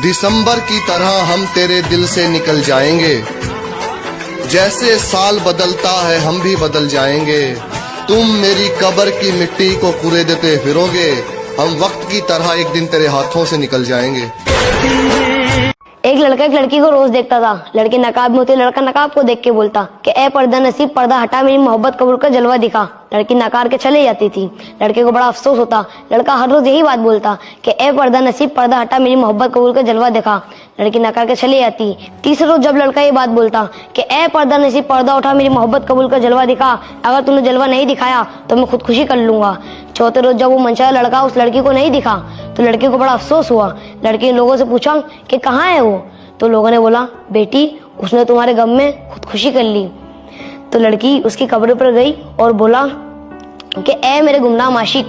दिसंबर की तरह हम तेरे दिल से निकल जाएंगे, जैसे साल बदलता है हम भी बदल जाएंगे। तुम मेरी कब्र की मिट्टी को कुरेदते फिरोगे, हम वक्त की तरह एक दिन तेरे हाथों से निकल जाएंगे। एक लड़का एक लड़की को रोज देखता था। लड़की नकाब में होती, लड़का नकाब को देख के बोलता कि ए पर्दा नसीब, पर्दा हटा, मेरी मोहब्बत कबूल का जलवा दिखा। लड़की नकार के चले जाती थी। लड़के को बड़ा अफसोस होता। लड़का हर रोज यही बात बोलता कि ए पर्दा नसीब, पर्दा हटा, मेरी मोहब्बत कबूल का जलवा दिखा। लड़की नकार के चले जाती। तीसरे रोज जब लड़का ये बात बोलता कि ए पर्दा नसीब, पर्दा उठा, मेरी मोहब्बत कबूल का जलवा दिखा, अगर तूने जलवा नहीं दिखाया तो मैं खुदकुशी कर लूंगा। चौथे रोज जब वो मनचाहा लड़का उस लड़की को नहीं दिखा तो लड़के को बड़ा अफसोस हुआ। लड़के ने लोगों से पूछा कि कहाँ है वो, तो लोगों ने बोला बेटी उसने तुम्हारे गम में खुदकुशी कर ली। तो लड़की उसकी कब्र पर गई और बोला कि ए मेरे गुमनाम आशिक,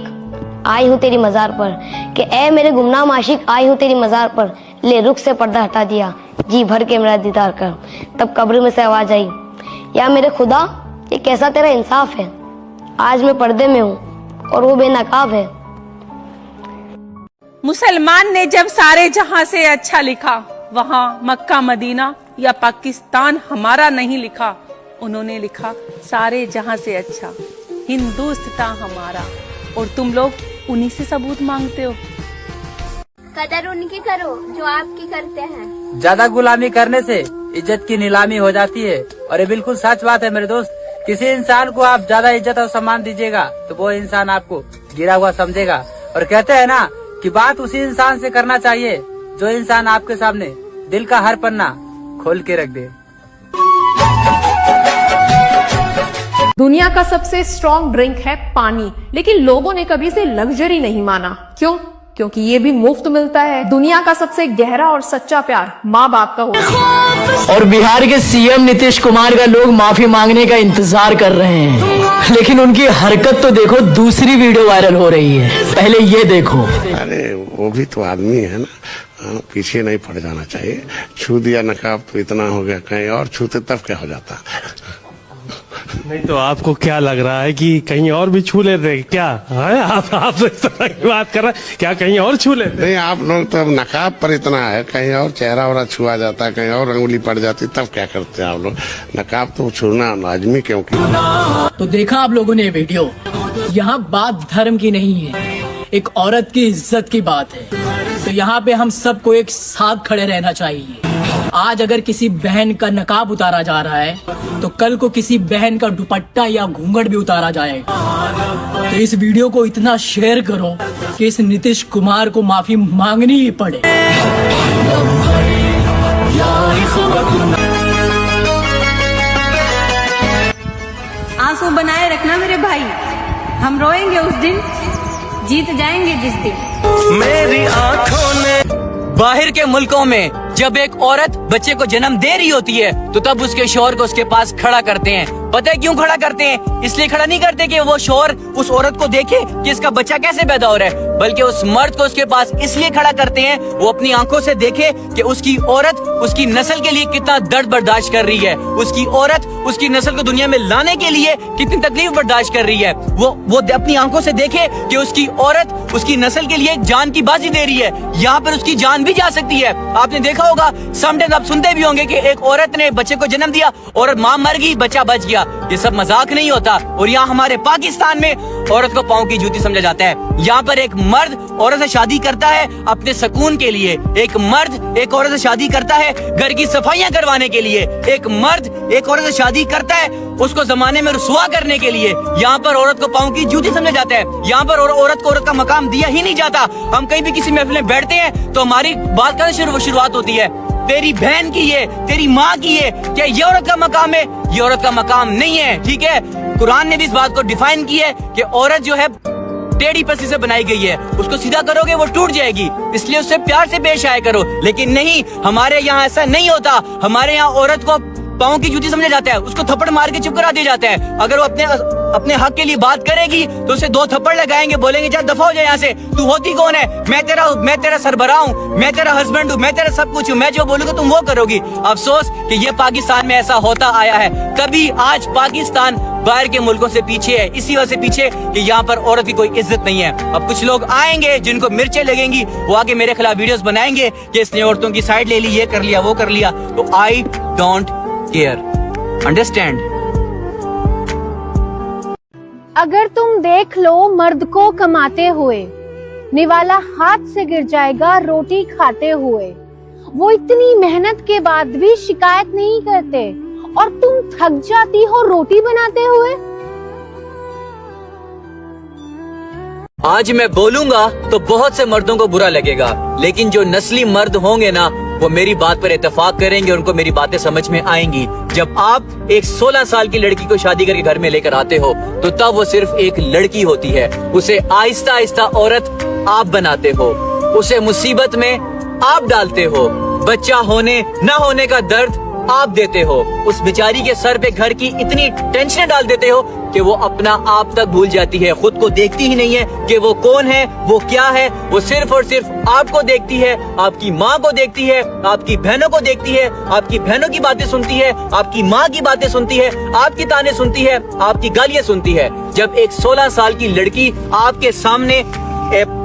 आई हूँ तेरी मजार पर, कि ए मेरे गुमनाम आशिक, आई हूँ तेरी मजार पर, ले रुख से पर्दा हटा दिया, जी भर के मेरा दीदार कर। तब कब्र में से आवाज आई, या मेरे खुदा ये कैसा तेरा इंसाफ है, आज मैं पर्दे में हूँ और वो बेनकाब है। मुसलमान ने जब सारे जहां से अच्छा लिखा, वहां मक्का मदीना या पाकिस्तान हमारा नहीं लिखा, उन्होंने लिखा सारे जहां से अच्छा हिंदुस्तान हमारा, और तुम लोग उन्हीं से सबूत मांगते हो। कदर उनकी करो जो आपकी करते हैं। ज्यादा गुलामी करने से इज्जत की नीलामी हो जाती है, और ये बिल्कुल सच बात है मेरे दोस्त। किसी इंसान को आप ज्यादा इज्जत और सम्मान दीजिएगा तो वो इंसान आपको गिरा हुआ समझेगा। और कहते हैं ना कि बात उसी इंसान से करना चाहिए जो इंसान आपके सामने दिल का हर पन्ना खोल के रख दे। दुनिया का सबसे स्ट्रॉन्ग ड्रिंक है पानी, लेकिन लोगों ने कभी इसे लग्जरी नहीं माना। क्यों? क्योंकि ये भी मुफ्त मिलता है। दुनिया का सबसे गहरा और सच्चा प्यार माँ बाप का होता है। और बिहार के सीएम नीतीश कुमार का लोग माफी मांगने का इंतजार कर रहे हैं, लेकिन उनकी हरकत तो देखो, दूसरी वीडियो वायरल हो रही है, पहले ये देखो। अरे वो भी तो आदमी है ना, पीछे नहीं पड़ जाना चाहिए। छू दिया नकाब तो इतना हो गया, कहीं और छूते तब क्या हो जाता। नहीं तो आपको क्या लग रहा है कि कहीं और भी छू लेते क्या? आप इस तरह की बात कर रहे हैं, क्या कहीं और छू लेते? नहीं, आप लोग तो नकाब पर इतना है, कहीं और चेहरा वरा छुआ जाता, कहीं और अंगुली पड़ जाती, तब क्या करते हैं आप लोग? नकाब तो छूना लाजमी क्योंकि। तो देखा आप लोगों ने वीडियो, यहाँ बात धर्म की नहीं है, एक औरत की इज्जत की बात है। तो यहाँ पे हम सबको एक साथ खड़े रहना चाहिए। आज अगर किसी बहन का नकाब उतारा जा रहा है तो कल को किसी बहन का दुपट्टा या घूंघट भी उतारा जाएगा। तो इस वीडियो को इतना शेयर करो कि इस नीतीश कुमार को माफी मांगनी ही पड़े। आंसू बनाए रखना मेरे भाई, हम रोएंगे उस दिन, जीत जाएंगे जिस दिन। मेरी आंखों ने बाहर के मुल्कों में जब एक औरत बच्चे को जन्म दे रही होती है तो तब उसके शौहर को उसके पास खड़ा करते हैं। पता है क्यों खड़ा करते हैं? इसलिए खड़ा नहीं करते कि वो शौहर उस औरत को देखे कि इसका बच्चा कैसे पैदा हो रहा है, बल्कि उस मर्द को उसके पास इसलिए खड़ा करते हैं वो अपनी आंखों से देखे कि उसकी औरत उसकी नस्ल के लिए कितना दर्द बर्दाश्त कर रही है, उसकी औरत उसकी नस्ल को दुनिया में लाने के लिए कितनी तकलीफ बर्दाश्त कर रही है। वो अपनी आंखों से देखे कि उसकी औरत उसकी नस्ल के लिए जान की बाजी दे रही है, यहाँ पर उसकी जान भी जा सकती है। आपने देखा होगा, समटाइम्स आप सुनते भी होंगे कि एक औरत ने बच्चे को जन्म दिया और माँ मर गई, बच्चा बच गया। ये सब मजाक नहीं होता। और यहाँ हमारे पाकिस्तान में औरत को पाँव की जूती समझा जाता है। यहाँ पर एक मर्द औरत से शादी करता है अपने सुकून के लिए, एक मर्द एक औरत से शादी करता है घर की सफाइयाँ करवाने के लिए, एक मर्द एक औरत से शादी करता है उसको जमाने में रुसवा करने के लिए। यहाँ पर औरत को पाँव की जूती समझा जाता है। यहाँ पर औरत को औरत का मकाम दिया ही नहीं जाता। हम कहीं भी किसी महफिल में बैठते हैं तो हमारी बात करने शुरुआत होती है, तेरी बहन की है, तेरी माँ की है, क्या ये औरत का मकाम है? ये औरत का मकाम नहीं है, ठीक है। कुरान ने भी इस बात को डिफाइन की है कि औरत जो है टेढ़ी पस्ती से बनाई गई है, उसको सीधा करोगे वो टूट जाएगी, इसलिए उससे प्यार से पेश आया करो। लेकिन नहीं, हमारे यहाँ ऐसा नहीं होता। हमारे यहाँ औरत को पाँव की जूती समझा जाता है, उसको थप्पड़ मार के चुप करा दिया जाता है। अगर वो अपने हक के लिए बात करेगी तो उसे 2 थप्पड़ लगाएंगे, बोलेंगे जा दफा हो जाए यहाँ से, तू होती कौन है, मैं तेरा सरबराह हूँ, मैं तेरा हस्बैंड हूँ, मैं तेरा सब कुछ हूँ, मैं जो बोलूंगा तुम वो करोगी। अफसोस कि ये पाकिस्तान में ऐसा होता आया है। तभी आज पाकिस्तान बाहर के मुल्कों से पीछे है, इसी वजह से पीछे कि यहाँ पर औरत की कोई इज्जत नहीं है। अब कुछ लोग आएंगे जिनको मिर्चें लगेंगी, वो आके मेरे खिलाफ वीडियोस बनाएंगे कि इसने औरतों की साइड ले ली, ये कर लिया, वो कर लिया। तो आई डोंट केयर, अंडरस्टैंड। अगर तुम देख लो मर्द को कमाते हुए, निवाला हाथ से गिर जाएगा रोटी खाते हुए। वो इतनी मेहनत के बाद भी शिकायत नहीं करते और तुम थक जाती हो रोटी बनाते हुए। आज मैं बोलूंगा तो बहुत से मर्दों को बुरा लगेगा, लेकिन जो नस्ली मर्द होंगे ना, वो मेरी बात पर इत्तेफाक करेंगे, उनको मेरी बातें समझ में आएंगी। जब आप एक 16 साल की लड़की को शादी करके घर में लेकर आते हो, तो तब वो सिर्फ एक लड़की होती है। उसे आहिस्ता आहिस्ता औरत आप बनाते हो, उसे मुसीबत में आप डालते हो, बच्चा होने न होने का दर्द आप देते हो, उस बेचारी के सर पे घर की इतनी टेंशन डाल देते हो कि वो अपना आप तक भूल जाती है, खुद को देखती ही नहीं है कि वो कौन है, वो क्या है। वो सिर्फ और सिर्फ आपको देखती है, आपकी माँ को देखती है, आपकी बहनों को देखती है, आपकी बहनों की बातें सुनती है, आपकी माँ की बातें सुनती है, आपकी ताने सुनती है, आपकी गालियाँ सुनती है। जब एक 16 साल की लड़की आपके सामने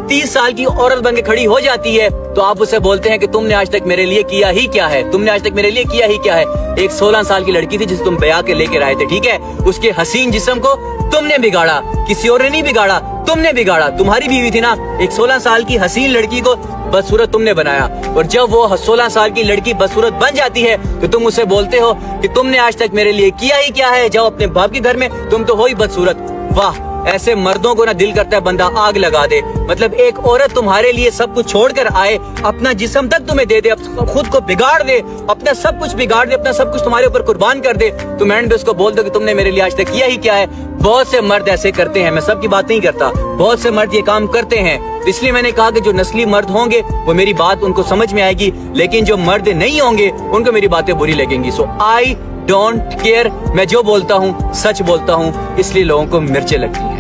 30 साल की औरत बन के खड़ी हो जाती है, तो आप उसे बोलते हैं कि तुमने आज तक मेरे लिए किया ही क्या है, तुमने आज तक मेरे लिए किया ही क्या है। एक 16 साल की लड़की थी जिसे तुम ब्याह के लेकर आए थे, ठीक है, उसके हसीन जिस्म को तुमने बिगाड़ा, किसी और ने नहीं बिगाड़ा, तुमने बिगाड़ा। तुम्हारी बीवी थी ना, एक 16 साल की हसीन लड़की को बदसूरत तुमने बनाया, और जब वो 16 साल की लड़की बदसूरत बन जाती है तो तुम उसे बोलते हो कि तुमने आज तक मेरे लिए किया ही क्या है, जाओ अपने बाप के घर में, तुम तो हो ही बदसूरत। वाह, ऐसे मर्दों को ना दिल करता है बंदा आग लगा दे। मतलब एक औरत तुम्हारे लिए सब कुछ छोड़कर आए, अपना जिस्म तक तुम्हें दे दे, खुद को बिगाड़ दे, अपना सब कुछ बिगाड़ दे, अपना सब कुछ तुम्हारे ऊपर कुर्बान कर दे, तुम एंड पे उसको बोल दो कि तुमने मेरे लिए आज तक किया ही क्या है। बहुत से मर्द ऐसे करते हैं, मैं सबकी बात नहीं करता, बहुत से मर्द ये काम करते हैं। इसलिए मैंने कहा कि जो नस्ली मर्द होंगे वो मेरी बात उनको समझ में आएगी, लेकिन जो मर्द नहीं होंगे उनको मेरी बातें बुरी लगेंगी। सो आई डोंट केयर, मैं जो बोलता हूँ सच बोलता हूँ, इसलिए लोगों को मिर्चें लगती हैं।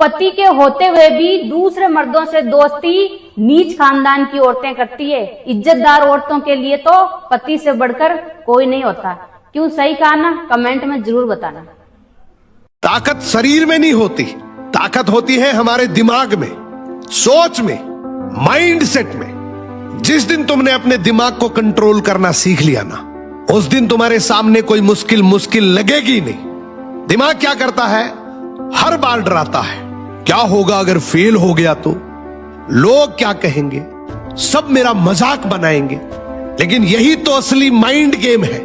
पति के होते हुए भी दूसरे मर्दों से दोस्ती नीच खानदान की औरतें करती है। इज्जतदार औरतों के लिए तो पति से बढ़कर कोई नहीं होता। क्यों सही कहा ना? कमेंट में जरूर बताना। ताकत शरीर में नहीं होती, ताकत होती है हमारे दिमाग में, सोच में, माइंड सेट में। जिस दिन तुमने अपने दिमाग को कंट्रोल करना सीख लिया ना, उस दिन तुम्हारे सामने कोई मुश्किल लगेगी नहीं। दिमाग क्या करता है? हर बार डराता है, क्या होगा अगर फेल हो गया तो, लोग क्या कहेंगे, सब मेरा मजाक बनाएंगे। लेकिन यही तो असली माइंड गेम है,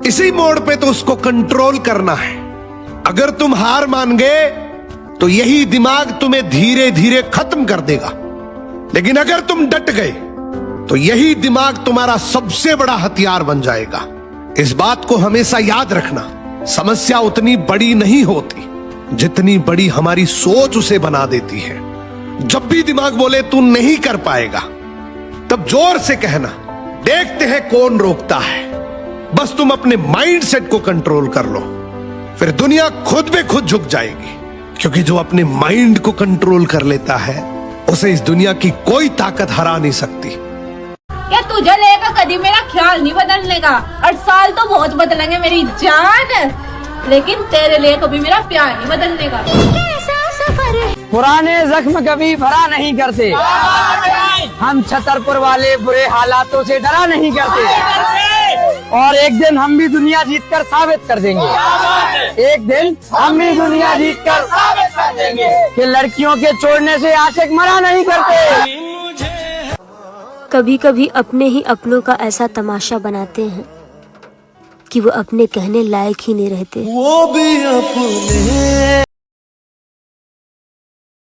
इसी मोड़ पे तो उसको कंट्रोल करना है। अगर तुम हार मान गए तो यही दिमाग तुम्हें धीरे धीरे खत्म कर देगा, लेकिन अगर तुम डट गए तो यही दिमाग तुम्हारा सबसे बड़ा हथियार बन जाएगा। इस बात को हमेशा याद रखना। समस्या उतनी बड़ी नहीं होती जितनी बड़ी हमारी सोच उसे बना देती है। जब भी दिमाग बोले तू नहीं कर पाएगा, तब जोर से कहना, देखते हैं कौन रोकता है। बस तुम अपने माइंड सेट को कंट्रोल कर लो, फिर दुनिया खुद में खुद झुक जाएगी। क्योंकि जो अपने माइंड को कंट्रोल कर लेता है, उसे इस दुनिया की कोई ताकत हरा नहीं सकती। क्या तुझे लेगा कभी मेरा ख्याल नहीं बदलने का? 8 साल तो बहुत बदलेंगे मेरी जान, लेकिन तेरे लिए कभी मेरा प्यार नहीं बदलने का। पुराने जख्म कभी भरा नहीं करते, हम छतरपुर वाले बुरे हालातों से डरा नहीं करते, और एक दिन हम भी दुनिया जीतकर साबित कर देंगे, एक दिन हम भी दुनिया जीतकर साबित कर देंगे कि लड़कियों के छोड़ने से आशिक मरा नहीं करते। कभी कभी अपने ही अपनों का ऐसा तमाशा बनाते हैं कि वो अपने कहने लायक ही नहीं रहते। वो भी अपने